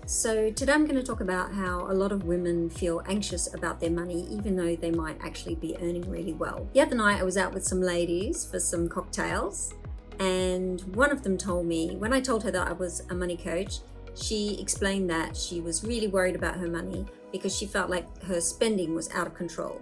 So today I'm going to talk about how a lot of women feel anxious about their money even though they might actually be earning really well. The other night I was out with some ladies for some cocktails, and one of them told me, when I told her that I was a money coach, she explained that she was really worried about her money because she felt like her spending was out of control.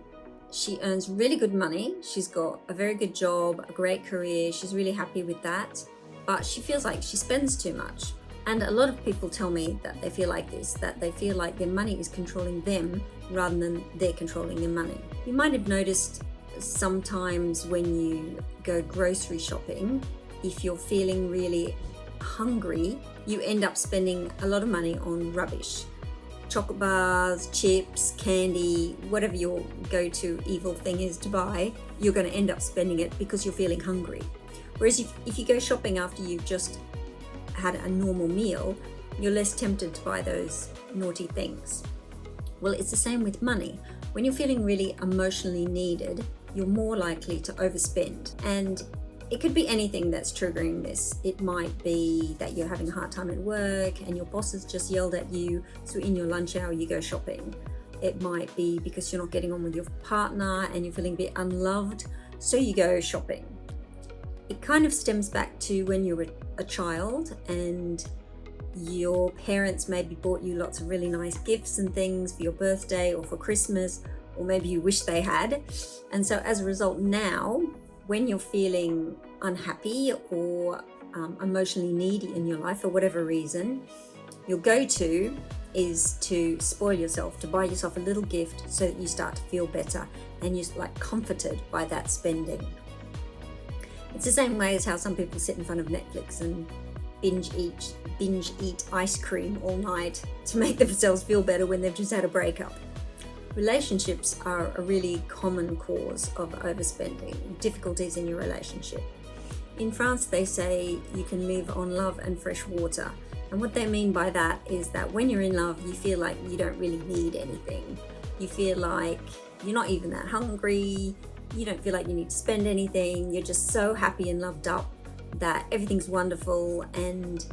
She earns really good money, she's got a very good job, a great career, she's really happy with that, but she feels like she spends too much. And a lot of people tell me that they feel like this, that they feel like their money is controlling them rather than they're controlling their money. You might have noticed sometimes when you go grocery shopping, if you're feeling really hungry, you end up spending a lot of money on rubbish. Chocolate bars, chips, candy, whatever your go-to evil thing is to buy, you're going to end up spending it because you're feeling hungry. Whereas if you go shopping after you've just had a normal meal, you're less tempted to buy those naughty things. Well, it's the same with money. When you're feeling really emotionally needed, you're more likely to overspend. And it could be anything that's triggering this. It might be that you're having a hard time at work and your boss has just yelled at you, so in your lunch hour you go shopping. It might be because you're not getting on with your partner and you're feeling a bit unloved, so you go shopping. It kind of stems back to when you were a child and your parents maybe bought you lots of really nice gifts and things for your birthday or for Christmas, or maybe you wish they had. And so as a result now, when you're feeling unhappy or emotionally needy in your life for whatever reason, your go-to is to spoil yourself, to buy yourself a little gift so that you start to feel better and you're like comforted by that spending. It's the same way as how some people sit in front of Netflix and binge eat ice cream all night to make themselves feel better when they've just had a breakup. Relationships are a really common cause of overspending, difficulties in your relationship. In France, they say you can live on love and fresh water. And what they mean by that is that when you're in love, you feel like you don't really need anything. You feel like you're not even that hungry. You don't feel like you need to spend anything. You're just so happy and loved up that everything's wonderful, and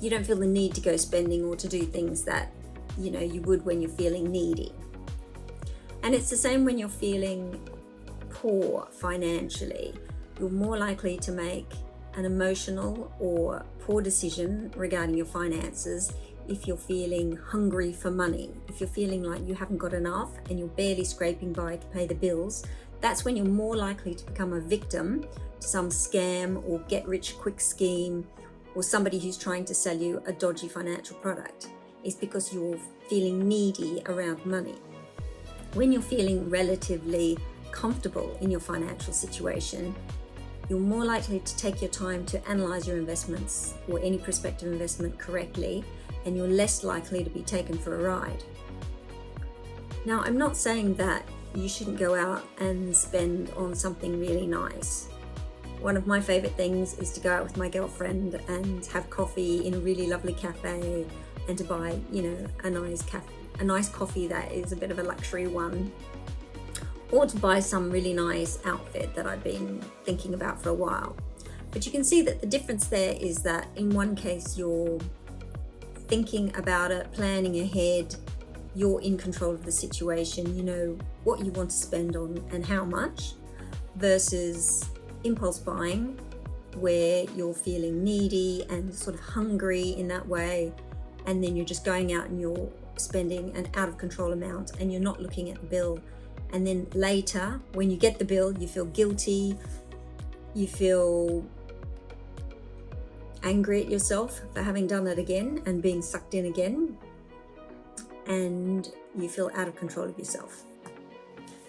you don't feel the need to go spending or to do things that you would when you're feeling needy. And it's the same when you're feeling poor financially. You're more likely to make an emotional or poor decision regarding your finances if you're feeling hungry for money. If you're feeling like you haven't got enough and you're barely scraping by to pay the bills, that's when you're more likely to become a victim to some scam or get-rich-quick scheme or somebody who's trying to sell you a dodgy financial product. It's because you're feeling needy around money. When you're feeling relatively comfortable in your financial situation, you're more likely to take your time to analyze your investments or any prospective investment correctly, and you're less likely to be taken for a ride. Now, I'm not saying that you shouldn't go out and spend on something really nice. One of my favorite things is to go out with my girlfriend and have coffee in a really lovely cafe, and to buy, a nice coffee that is a bit of a luxury one, or to buy some really nice outfit that I've been thinking about for a while. But you can see that the difference there is that in one case you're thinking about it, planning ahead, you're in control of the situation, you know what you want to spend on and how much, versus impulse buying where you're feeling needy and sort of hungry in that way, and then you're just going out and you're spending an out of control amount and you're not looking at the bill. And then later, when you get the bill, you feel guilty, you feel angry at yourself for having done it again and being sucked in again, and you feel out of control of yourself.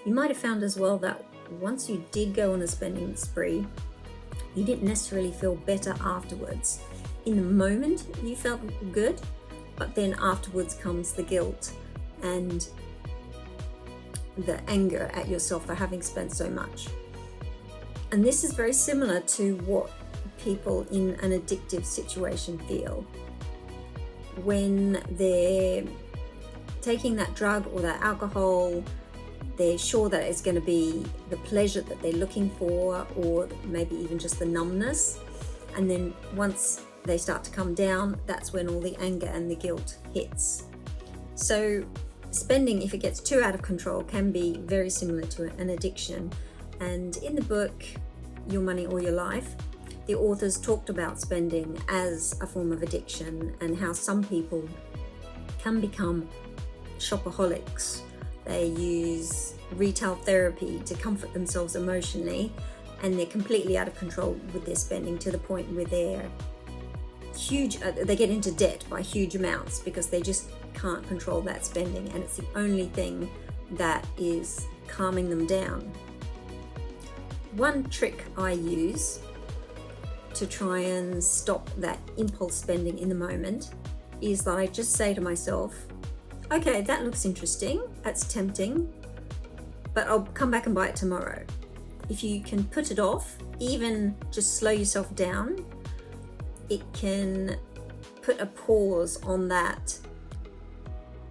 You might have found as well that once you did go on a spending spree, you didn't necessarily feel better afterwards. In the moment, you felt good, but then afterwards comes the guilt and the anger at yourself for having spent so much. And this is very similar to what people in an addictive situation feel when they're taking that drug or that alcohol. They're sure that it's going to be the pleasure that they're looking for, or maybe even just the numbness. And then once they start to come down, that's when all the anger and the guilt hits. So spending, if it gets too out of control, can be very similar to an addiction. And in the book, Your Money or Your Life, the authors talked about spending as a form of addiction and how some people can become shopaholics. They use retail therapy to comfort themselves emotionally, and they're completely out of control with their spending to the point where they get into debt by huge amounts because they just can't control that spending, and it's the only thing that is calming them down. One trick I use to try and stop that impulse spending in the moment is that I just say to myself, okay, that looks interesting, that's tempting, but I'll come back and buy it tomorrow. If you can put it off, even just slow yourself down, it can put a pause on that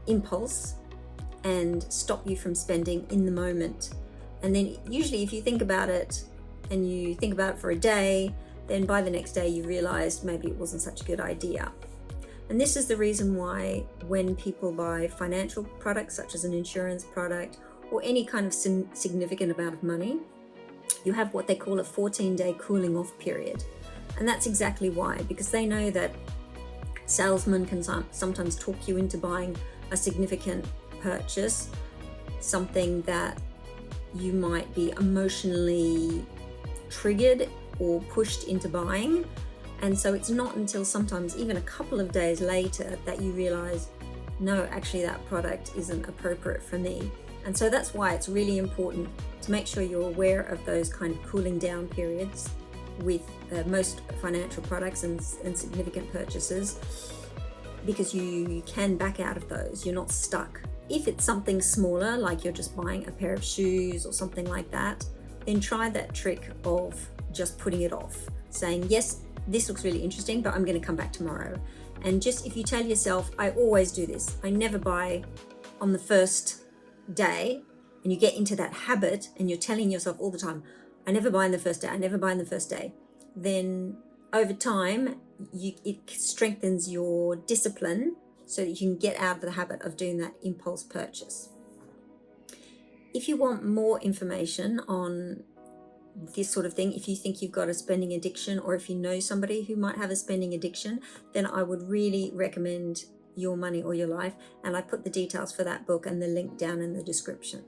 impulse and stop you from spending in the moment. And then usually if you think about it and you think about it for a day, then by the next day you realized maybe it wasn't such a good idea. And this is the reason why when people buy financial products such as an insurance product or any kind of significant amount of money, you have what they call a 14-day cooling off period. And that's exactly why, because they know that salesmen can sometimes talk you into buying a significant purchase, something that you might be emotionally triggered or pushed into buying. And so it's not until sometimes even a couple of days later that you realize, no, actually that product isn't appropriate for me. And so that's why it's really important to make sure you're aware of those kind of cooling down periods with most financial products and significant purchases, because you can back out of those. You're not stuck. If it's something smaller, like you're just buying a pair of shoes or something like that, then try that trick of just putting it off, saying, yes, this looks really interesting, but I'm going to come back tomorrow. And just if you tell yourself, I always do this, I never buy on the first day, and you get into that habit and you're telling yourself all the time, I never buy on the first day, I never buy on the first day, then over time it strengthens your discipline so that you can get out of the habit of doing that impulse purchase. If you want more information on this sort of thing, if you think you've got a spending addiction, or if you know somebody who might have a spending addiction, then I would really recommend Your Money or Your Life, and I put the details for that book and the link down in the description.